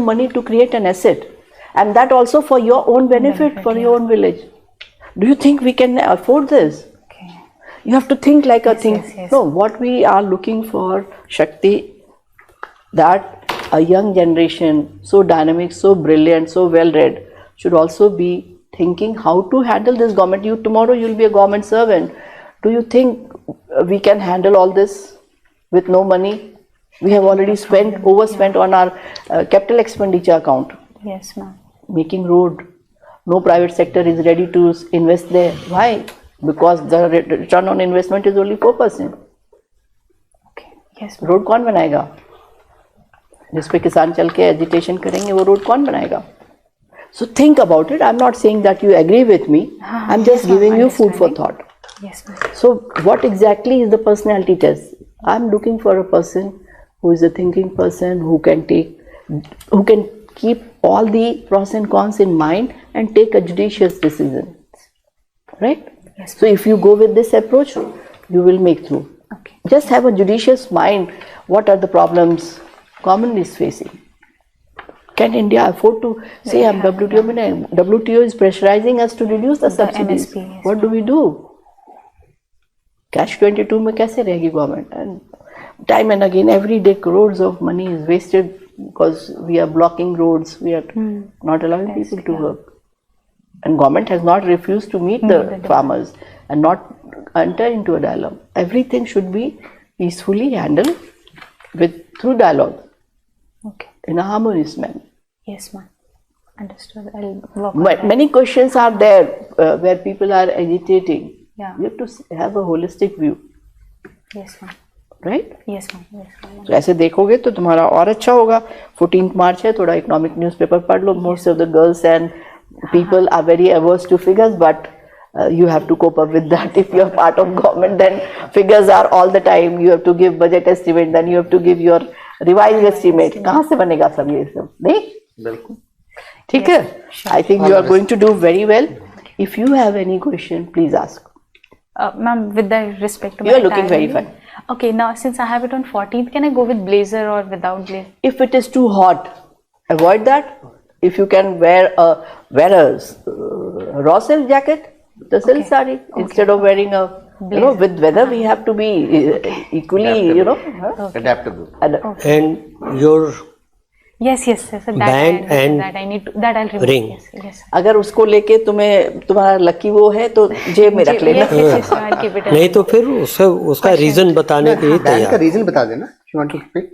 money to create an asset, and that also for your own benefit, for your own village. Do you think we can afford this? Okay. You have to think like a thing. Yes. No, what we are looking for, Shakti, that a young generation, so dynamic, so brilliant, so well read, should also be thinking how to handle this government. You tomorrow you'll be a government servant. Do you think we can handle all this with no money? We have already overspent on our capital expenditure account. Yes, ma'am. Making road, no private sector is ready to invest there. Why? Because the return on investment is only 4%. Okay. Yes, ma'am. Road कौन बनाएगा? जिस पे किसान चल के agitation करेंगे वो road कौन बनाएगा? So think about it. I'm not saying that you agree with me. I'm just giving you food for thought. Yes, ma'am. So what exactly is the personality test? I'm looking for a person who is a thinking person, who can keep all the pros and cons in mind and take a judicious decision. Right? Yes. So if you go with this approach, you will make through. Okay. Just have a judicious mind. What are the problems common is facing? Can India afford to say WTO is pressurizing us to reduce the subsidies? MSP, yes. What do we do? Cash 22 में कैसे रहेगी government? And time and again, every day crores of money is wasted because we are blocking roads. We are not allowing people to work. And government has not refused to meet the farmers and not enter into a dialogue. Everything should be peacefully handled through dialogue. Okay. In a harmonious manner. Yes, ma'am. Understood. I'll work on that. Many questions are there where people are agitating. Yeah. You have to have a holistic view, Yes, ma'am. right? Yes, ma'am. Yes, ma'am. तो ऐसे देखोगे तो तुम्हारा और अच्छा होगा. 14th March है, थोड़ा economic newspaper पढ़ लो. Most of the girls and people are very averse to figures, but you have to cope up with that. If you are part of government, then figures are all the time. You have to give budget estimate, then you have to give your revised estimate. कहाँ से बनेगा सब ये सब? नहीं? बिल्कुल. ठीक है? I think you are going to do very well. If you have any question, please ask. Ma'am, with the respect to You my are looking very attire, fine. Okay, now since I have it on 14th, can I go with blazer or without blazer? If it is too hot, avoid that. If you can wear a raw silk jacket, the silk sari, instead of wearing a with weather we have to be equally Adaptable. And your Yes. That Band and that I'll remove. ring. Yes. अगर उसको लेके तुम्हारा lucky वो है तो जेब में रख लेना. Yes, I'll keep it. नहीं तो फिर उसका रीजन बताने के लिए Band का तैयार. reason बता देना. You want to pick?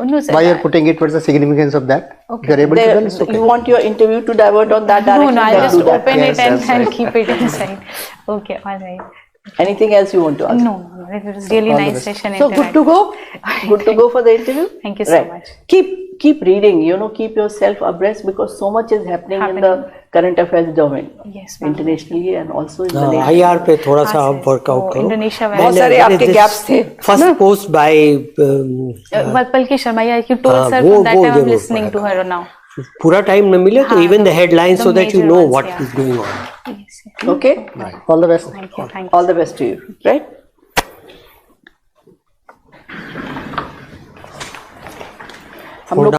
No, sir. Why you are putting it? What's the significance of that? If you are able to, then it's okay. You want your interview to divert on that No, direction? I'll then just do that. open Yes, it and that's I'll right. keep it inside. Okay, all right. Anything else you want to ask? No, it was really All the nice best. session. So good to go. Good to go for the interview. Thank you so Right. much. Keep reading. Keep yourself abreast because so much is happening in the current affairs domain, Yes, ma'am. internationally and also in the nation. IR पे थोड़ा सा हाँ, आप sir. Workout तो करो. Indonesia बहुत सारे आपके gaps थे. First post by Valpalki Sharma, yeah, you told हाँ, sir वो- from that वो time I'm जरूर listening to her now. पूरा टाइम न मिले तो हाँ, even the headlines the so that you major नो ones, what yeah. Is going on. Yes. Okay? All the best. Thank you. All the best to you. Right? हम लोग